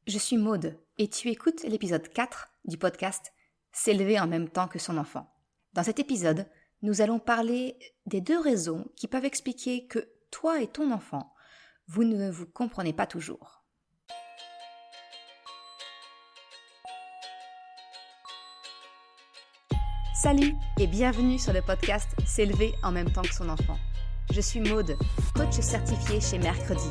Je suis Maude et tu écoutes l'épisode 4 du podcast S'élever en même temps que son enfant. Dans cet épisode, nous allons parler des 2 raisons qui peuvent expliquer que toi et ton enfant, vous ne vous comprenez pas toujours. Salut et bienvenue sur le podcast S'élever en même temps que son enfant. Je suis Maude, coach certifiée chez Mercredi,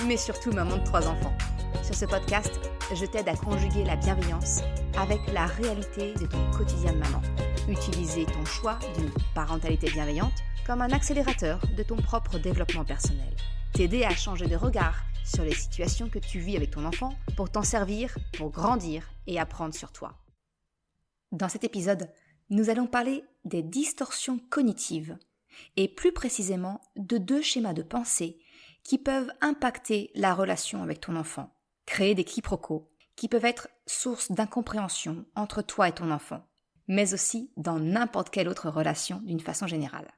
mais surtout maman de 3 enfants. Sur ce podcast, je t'aide à conjuguer la bienveillance avec la réalité de ton quotidien de maman. Utiliser ton choix d'une parentalité bienveillante comme un accélérateur de ton propre développement personnel. T'aider à changer de regard sur les situations que tu vis avec ton enfant pour t'en servir, pour grandir et apprendre sur toi. Dans cet épisode, nous allons parler des distorsions cognitives et plus précisément de 2 schémas de pensée qui peuvent impacter la relation avec ton enfant, créer des quiproquos qui peuvent être source d'incompréhension entre toi et ton enfant, mais aussi dans n'importe quelle autre relation d'une façon générale.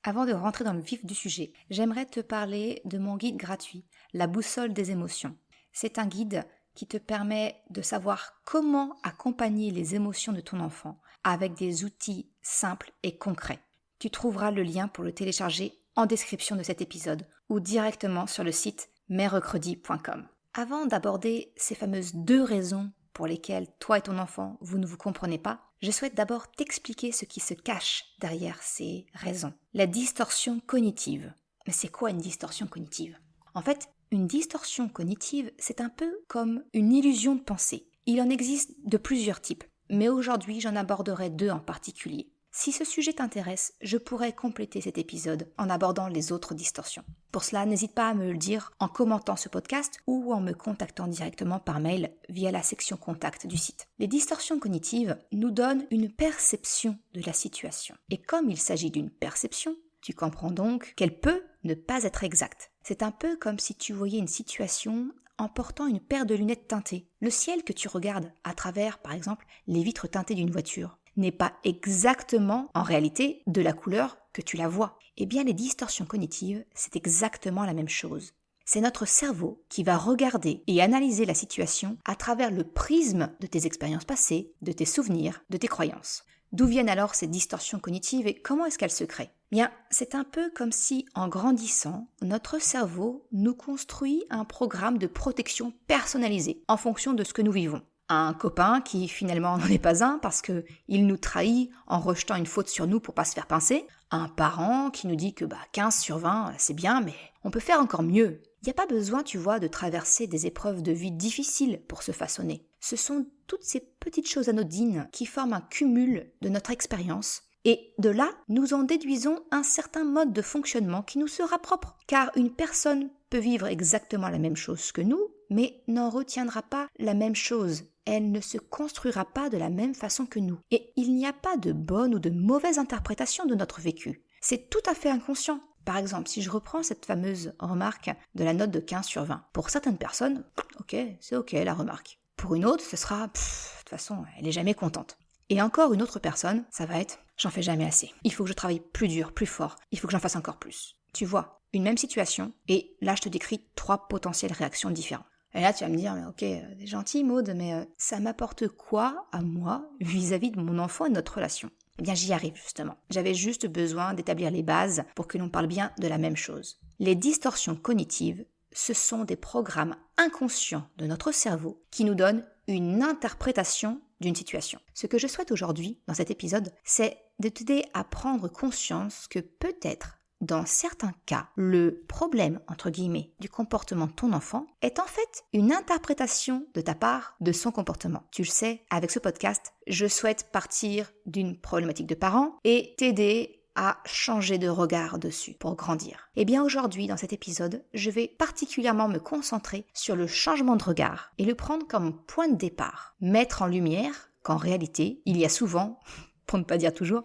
Avant de rentrer dans le vif du sujet, j'aimerais te parler de mon guide gratuit, La boussole des émotions. C'est un guide qui te permet de savoir comment accompagner les émotions de ton enfant avec des outils simples et concrets. Tu trouveras le lien pour le télécharger en description de cet épisode ou directement sur le site mercredi.com. Avant d'aborder ces fameuses 2 raisons pour lesquelles toi et ton enfant, vous ne vous comprenez pas, je souhaite d'abord t'expliquer ce qui se cache derrière ces raisons. La distorsion cognitive. Mais c'est quoi une distorsion cognitive ? En fait, une distorsion cognitive, c'est un peu comme une illusion de pensée. Il en existe de plusieurs types, mais aujourd'hui j'en aborderai 2 en particulier. Si ce sujet t'intéresse, je pourrais compléter cet épisode en abordant les autres distorsions. Pour cela, n'hésite pas à me le dire en commentant ce podcast ou en me contactant directement par mail via la section contact du site. Les distorsions cognitives nous donnent une perception de la situation. Et comme il s'agit d'une perception, tu comprends donc qu'elle peut ne pas être exacte. C'est un peu comme si tu voyais une situation en portant une paire de lunettes teintées. Le ciel que tu regardes à travers, par exemple, les vitres teintées d'une voiture n'est pas exactement, en réalité, de la couleur que tu la vois. Eh bien, les distorsions cognitives, c'est exactement la même chose. C'est notre cerveau qui va regarder et analyser la situation à travers le prisme de tes expériences passées, de tes souvenirs, de tes croyances. D'où viennent alors ces distorsions cognitives et comment est-ce qu'elles se créent ? Bien, c'est un peu comme si, en grandissant, notre cerveau nous construit un programme de protection personnalisé en fonction de ce que nous vivons. Un copain qui finalement n'en est pas un parce qu'il nous trahit en rejetant une faute sur nous pour pas se faire pincer. Un parent qui nous dit que 15 sur 20 c'est bien mais on peut faire encore mieux. Il n'y a pas besoin, tu vois, de traverser des épreuves de vie difficiles pour se façonner. Ce sont toutes ces petites choses anodines qui forment un cumul de notre expérience. Et de là, nous en déduisons un certain mode de fonctionnement qui nous sera propre. Car une personne peut vivre exactement la même chose que nous, mais n'en retiendra pas la même chose. Elle ne se construira pas de la même façon que nous. Et il n'y a pas de bonne ou de mauvaise interprétation de notre vécu. C'est tout à fait inconscient. Par exemple, si je reprends cette fameuse remarque de la note de 15 sur 20, pour certaines personnes, c'est ok la remarque. Pour une autre, ce sera, de toute façon, elle est jamais contente. Et encore une autre personne, ça va être, j'en fais jamais assez. Il faut que je travaille plus dur, plus fort. Il faut que j'en fasse encore plus. Tu vois, une même situation, et là je te décris 3 potentielles réactions différentes. Et là tu vas me dire, mais ok, t'es gentil Maude, mais ça m'apporte quoi à moi vis-à-vis de mon enfant et de notre relation ? Eh bien j'y arrive justement. J'avais juste besoin d'établir les bases pour que l'on parle bien de la même chose. Les distorsions cognitives, ce sont des programmes inconscients de notre cerveau qui nous donnent une interprétation d'une situation. Ce que je souhaite aujourd'hui, dans cet épisode, c'est de t'aider à prendre conscience que peut-être, dans certains cas, le problème, entre guillemets, du comportement de ton enfant est en fait une interprétation de ta part de son comportement. Tu le sais, avec ce podcast, je souhaite partir d'une problématique de parent et t'aider à changer de regard dessus pour grandir. Et bien aujourd'hui, dans cet épisode, je vais particulièrement me concentrer sur le changement de regard et le prendre comme point de départ. Mettre en lumière qu'en réalité, il y a souvent, pour ne pas dire toujours,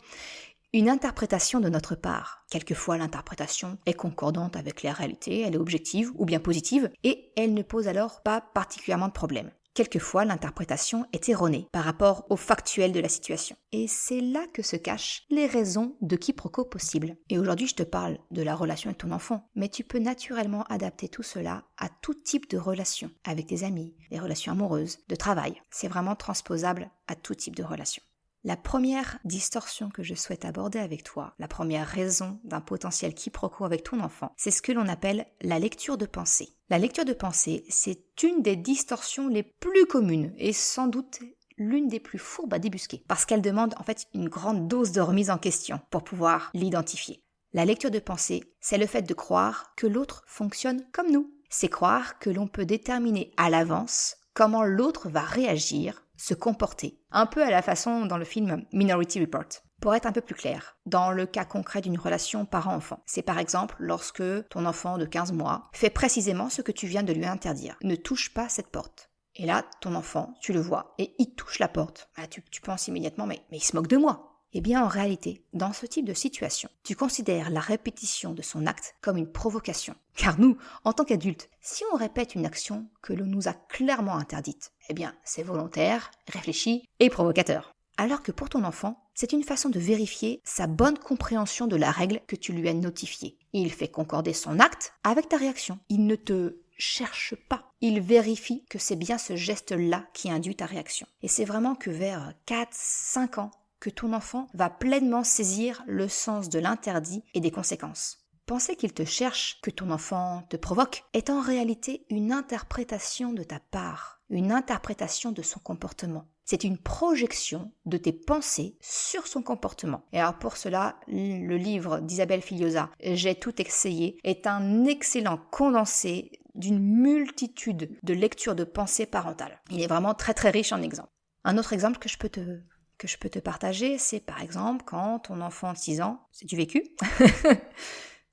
une interprétation de notre part. Quelquefois, l'interprétation est concordante avec la réalité, elle est objective ou bien positive et elle ne pose alors pas particulièrement de problème. Quelquefois, l'interprétation est erronée par rapport au factuel de la situation. Et c'est là que se cachent les raisons de quiproquos possibles. Et aujourd'hui, je te parle de la relation avec ton enfant, mais tu peux naturellement adapter tout cela à tout type de relation, avec tes amis, des relations amoureuses, de travail. C'est vraiment transposable à tout type de relation. La première distorsion que je souhaite aborder avec toi, la première raison d'un potentiel quiproquo avec ton enfant, c'est ce que l'on appelle la lecture de pensée. La lecture de pensée, c'est une des distorsions les plus communes et sans doute l'une des plus fourbes à débusquer, parce qu'elle demande en fait une grande dose de remise en question pour pouvoir l'identifier. La lecture de pensée, c'est le fait de croire que l'autre fonctionne comme nous. C'est croire que l'on peut déterminer à l'avance comment l'autre va réagir, se comporter, un peu à la façon dans le film Minority Report. Pour être un peu plus clair, dans le cas concret d'une relation parent-enfant, c'est par exemple lorsque ton enfant de 15 mois fait précisément ce que tu viens de lui interdire. Ne touche pas cette porte. Et là, ton enfant, tu le vois, et il touche la porte. Tu penses immédiatement, mais il se moque de moi. Eh bien, en réalité, dans ce type de situation, tu considères la répétition de son acte comme une provocation. Car nous, en tant qu'adultes, si on répète une action que l'on nous a clairement interdite, eh bien, c'est volontaire, réfléchi et provocateur. Alors que pour ton enfant, c'est une façon de vérifier sa bonne compréhension de la règle que tu lui as notifiée. Il fait concorder son acte avec ta réaction. Il ne te cherche pas. Il vérifie que c'est bien ce geste-là qui induit ta réaction. Et c'est vraiment que vers 4-5 ans, que ton enfant va pleinement saisir le sens de l'interdit et des conséquences. Penser qu'il te cherche, que ton enfant te provoque, est en réalité une interprétation de ta part, une interprétation de son comportement. C'est une projection de tes pensées sur son comportement. Et alors pour cela, le livre d'Isabelle Filiosa, J'ai tout essayé, est un excellent condensé d'une multitude de lectures de pensées parentales. Il est vraiment très très riche en exemples. Un autre exemple que je peux te partager, c'est par exemple quand ton enfant de 6 ans, c'est du vécu,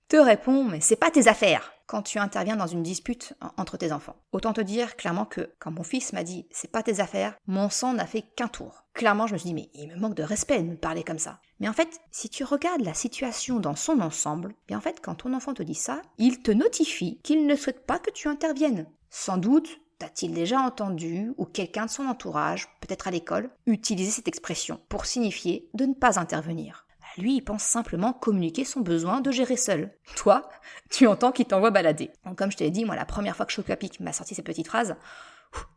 te répond « mais c'est pas tes affaires » quand tu interviens dans une dispute entre tes enfants. Autant te dire clairement que quand mon fils m'a dit « c'est pas tes affaires », mon sang n'a fait qu'un tour. Clairement, je me suis dit « mais il me manque de respect de me parler comme ça ». Mais en fait, si tu regardes la situation dans son ensemble, bien en fait, quand ton enfant te dit ça, il te notifie qu'il ne souhaite pas que tu interviennes. Sans doute, t'a-t-il déjà entendu, ou quelqu'un de son entourage, peut-être à l'école, utiliser cette expression pour signifier de ne pas intervenir. Lui, il pense simplement communiquer son besoin de gérer seul. Toi, tu entends qu'il t'envoie balader. Donc, comme je te l'ai dit, moi, la première fois que Chocapic m'a sorti ces petites phrases,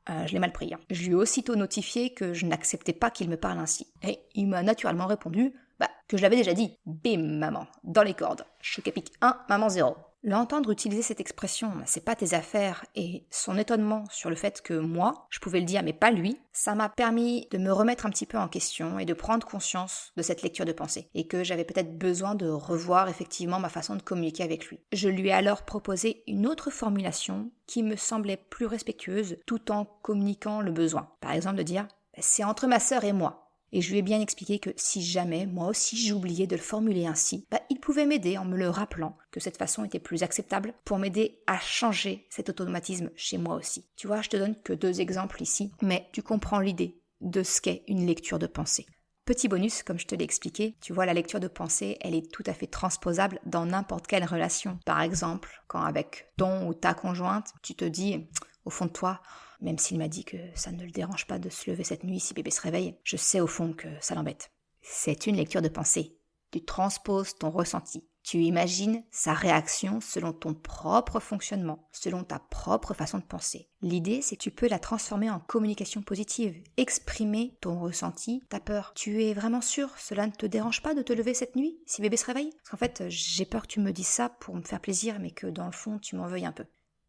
je l'ai mal pris. Je lui ai aussitôt notifié que je n'acceptais pas qu'il me parle ainsi. Et il m'a naturellement répondu que je l'avais déjà dit. Bim, maman, dans les cordes. Chocapic 1, maman 0. L'entendre utiliser cette expression « c'est pas tes affaires » et son étonnement sur le fait que moi, je pouvais le dire mais pas lui, ça m'a permis de me remettre un petit peu en question et de prendre conscience de cette lecture de pensée et que j'avais peut-être besoin de revoir effectivement ma façon de communiquer avec lui. Je lui ai alors proposé une autre formulation qui me semblait plus respectueuse tout en communiquant le besoin. Par exemple de dire « c'est entre ma sœur et moi ». Et je lui ai bien expliqué que si jamais, moi aussi, j'oubliais de le formuler ainsi, il pouvait m'aider en me le rappelant que cette façon était plus acceptable pour m'aider à changer cet automatisme chez moi aussi. Tu vois, je te donne que 2 exemples ici, mais tu comprends l'idée de ce qu'est une lecture de pensée. Petit bonus, comme je te l'ai expliqué, tu vois, la lecture de pensée, elle est tout à fait transposable dans n'importe quelle relation. Par exemple, quand avec ton ou ta conjointe, tu te dis, au fond de toi, même s'il m'a dit que ça ne le dérange pas de se lever cette nuit si bébé se réveille, je sais au fond que ça l'embête. C'est une lecture de pensée. Tu transposes ton ressenti. Tu imagines sa réaction selon ton propre fonctionnement, selon ta propre façon de penser. L'idée, c'est que tu peux la transformer en communication positive, exprimer ton ressenti, ta peur. Tu es vraiment sûr, cela ne te dérange pas de te lever cette nuit si bébé se réveille ? Parce qu'en fait, j'ai peur que tu me dises ça pour me faire plaisir, mais que dans le fond, tu m'en veuilles un peu.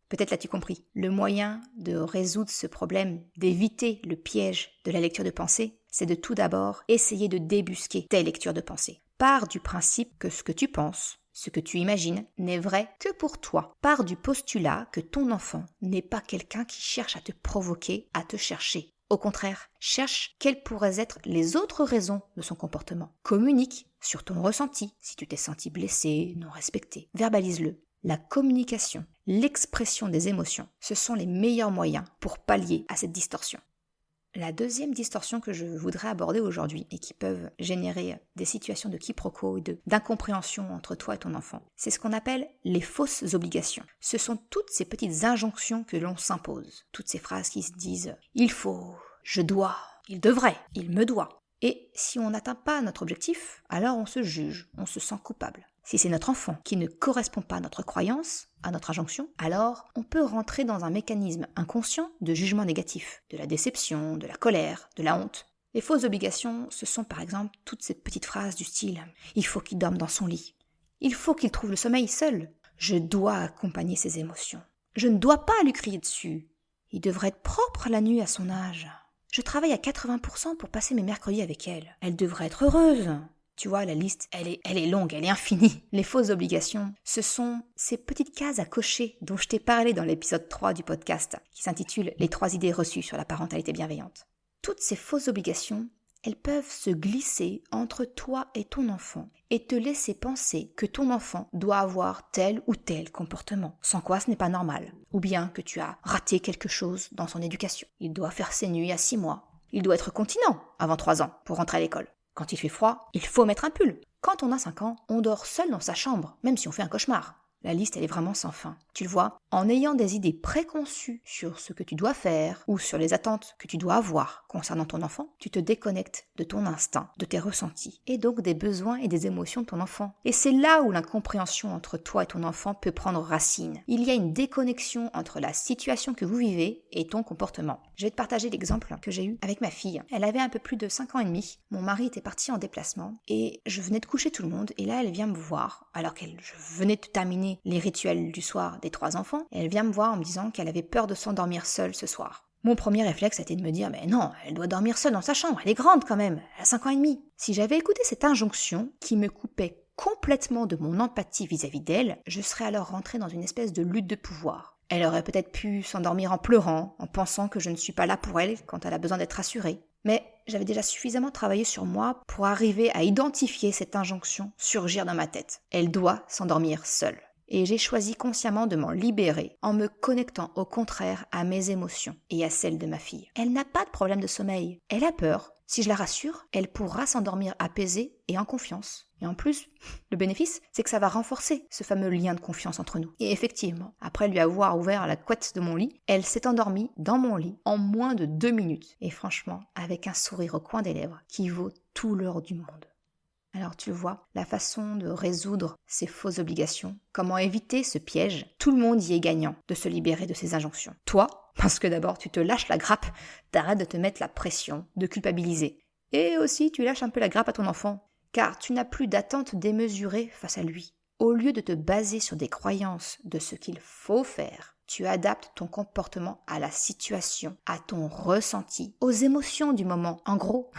Peut-être l'as-tu compris. Le moyen de résoudre ce problème, d'éviter le piège de la lecture de pensée, c'est de tout d'abord essayer de débusquer tes lectures de pensée. Pars du principe que ce que tu penses, ce que tu imagines, n'est vrai que pour toi. Pars du postulat que ton enfant n'est pas quelqu'un qui cherche à te provoquer, à te chercher. Au contraire, cherche quelles pourraient être les autres raisons de son comportement. Communique sur ton ressenti, si tu t'es senti blessé, non respecté. Verbalise-le. La communication, l'expression des émotions, ce sont les meilleurs moyens pour pallier à cette distorsion. La deuxième distorsion que je voudrais aborder aujourd'hui et qui peuvent générer des situations de quiproquo et d'incompréhension entre toi et ton enfant, c'est ce qu'on appelle les fausses obligations. Ce sont toutes ces petites injonctions que l'on s'impose, toutes ces phrases qui se disent « il faut »,« je dois »,« il devrait »,« il me doit ». Et si on n'atteint pas notre objectif, alors on se juge, on se sent coupable. Si c'est notre enfant qui ne correspond pas à notre croyance, à notre injonction, alors on peut rentrer dans un mécanisme inconscient de jugement négatif, de la déception, de la colère, de la honte. Les fausses obligations, ce sont par exemple toutes ces petites phrases du style « il faut qu'il dorme dans son lit »,« il faut qu'il trouve le sommeil seul »,« je dois accompagner ses émotions »,« je ne dois pas lui crier dessus »,« il devrait être propre la nuit à son âge »,« je travaille à 80% pour passer mes mercredis avec elle, elle devrait être heureuse ». Tu vois, la liste, elle est longue, elle est infinie. Les fausses obligations, ce sont ces petites cases à cocher dont je t'ai parlé dans l'épisode 3 du podcast, qui s'intitule « Les 3 idées reçues sur la parentalité bienveillante ». Toutes ces fausses obligations, elles peuvent se glisser entre toi et ton enfant et te laisser penser que ton enfant doit avoir tel ou tel comportement, sans quoi ce n'est pas normal. Ou bien que tu as raté quelque chose dans son éducation. Il doit faire ses nuits à 6 mois. Il doit être continent avant 3 ans pour rentrer à l'école. Quand il fait froid, il faut mettre un pull. Quand on a 5 ans, on dort seul dans sa chambre, même si on fait un cauchemar. La liste, elle est vraiment sans fin. Tu le vois, en ayant des idées préconçues sur ce que tu dois faire ou sur les attentes que tu dois avoir concernant ton enfant, tu te déconnectes de ton instinct, de tes ressentis, et donc des besoins et des émotions de ton enfant. Et c'est là où l'incompréhension entre toi et ton enfant peut prendre racine. Il y a une déconnexion entre la situation que vous vivez et ton comportement. Je vais te partager l'exemple que j'ai eu avec ma fille. Elle avait un peu plus de 5 ans et demi. Mon mari était parti en déplacement et je venais de coucher tout le monde. Et là, elle vient me voir, alors que je venais de terminer les rituels du soir des 3 enfants. Et elle vient me voir en me disant qu'elle avait peur de s'endormir seule ce soir. Mon premier réflexe était de me dire « Mais non, elle doit dormir seule dans sa chambre, elle est grande quand même, elle a 5 ans et demi ». Si j'avais écouté cette injonction qui me coupait complètement de mon empathie vis-à-vis d'elle, je serais alors rentrée dans une espèce de lutte de pouvoir. Elle aurait peut-être pu s'endormir en pleurant, en pensant que je ne suis pas là pour elle quand elle a besoin d'être rassurée. Mais j'avais déjà suffisamment travaillé sur moi pour arriver à identifier cette injonction surgir dans ma tête. Elle doit s'endormir seule. Et j'ai choisi consciemment de m'en libérer en me connectant au contraire à mes émotions et à celles de ma fille. Elle n'a pas de problème de sommeil. Elle a peur. Si je la rassure, elle pourra s'endormir apaisée et en confiance. Et en plus, le bénéfice, c'est que ça va renforcer ce fameux lien de confiance entre nous. Et effectivement, après lui avoir ouvert la couette de mon lit, elle s'est endormie dans mon lit en moins de 2 minutes. Et franchement, avec un sourire au coin des lèvres qui vaut tout l'or du monde. Alors tu le vois, la façon de résoudre ces fausses obligations, comment éviter ce piège, tout le monde y est gagnant de se libérer de ces injonctions. Toi, parce que d'abord tu te lâches la grappe, t'arrêtes de te mettre la pression, de culpabiliser. Et aussi tu lâches un peu la grappe à ton enfant, car tu n'as plus d'attente démesurée face à lui. Au lieu de te baser sur des croyances de ce qu'il faut faire, tu adaptes ton comportement à la situation, à ton ressenti, aux émotions du moment. En gros,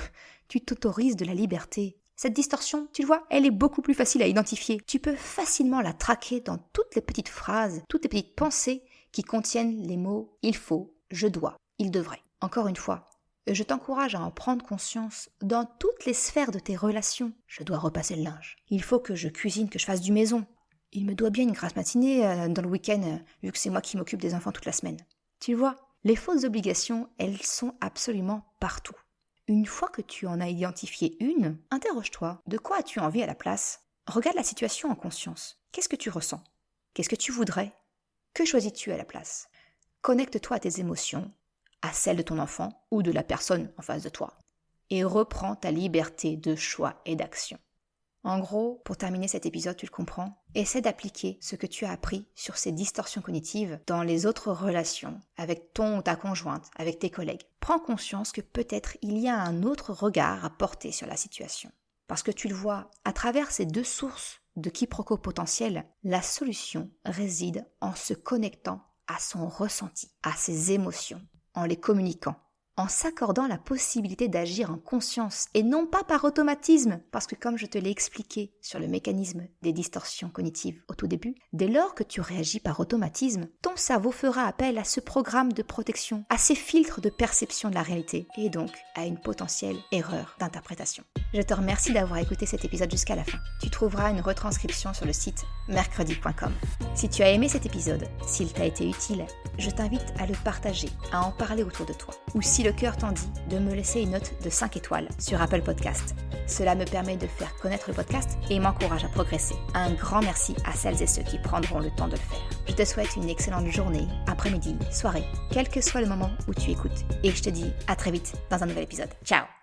tu t'autorises de la liberté. Cette distorsion, tu le vois, elle est beaucoup plus facile à identifier. Tu peux facilement la traquer dans toutes les petites phrases, toutes les petites pensées qui contiennent les mots « il faut »,« je dois »,« il devrait ». Encore une fois, je t'encourage à en prendre conscience dans toutes les sphères de tes relations. Je dois repasser le linge. Il faut que je cuisine, que je fasse du maison. Il me doit bien une grasse matinée dans le week-end, vu que c'est moi qui m'occupe des enfants toute la semaine. Tu le vois, les fausses obligations, elles sont absolument partout. Une fois que tu en as identifié une, interroge-toi, de quoi as-tu envie à la place ? Regarde la situation en conscience. Qu'est-ce que tu ressens ? Qu'est-ce que tu voudrais ? Que choisis-tu à la place ? Connecte-toi à tes émotions, à celles de ton enfant ou de la personne en face de toi, et reprends ta liberté de choix et d'action. En gros, pour terminer cet épisode, tu le comprends, essaie d'appliquer ce que tu as appris sur ces distorsions cognitives dans les autres relations, avec ton ou ta conjointe, avec tes collègues. Prends conscience que peut-être il y a un autre regard à porter sur la situation. Parce que tu le vois, à travers ces 2 sources de quiproquos potentiels, la solution réside en se connectant à son ressenti, à ses émotions, en les communiquant, en s'accordant la possibilité d'agir en conscience et non pas par automatisme, parce que comme je te l'ai expliqué sur le mécanisme des distorsions cognitives au tout début, dès lors que tu réagis par automatisme, ton cerveau fera appel à ce programme de protection, à ces filtres de perception de la réalité et donc à une potentielle erreur d'interprétation. Je te remercie d'avoir écouté cet épisode jusqu'à la fin. Tu trouveras une retranscription sur le site mercredi.com. Si tu as aimé cet épisode, s'il t'a été utile, je t'invite à le partager, à en parler autour de toi. Ou si le cœur t'en dit, de me laisser une note de 5 étoiles sur Apple Podcast. Cela me permet de faire connaître le podcast et m'encourage à progresser. Un grand merci à celles et ceux qui prendront le temps de le faire. Je te souhaite une excellente journée, après-midi, soirée, quel que soit le moment où tu écoutes. Et je te dis à très vite dans un nouvel épisode. Ciao!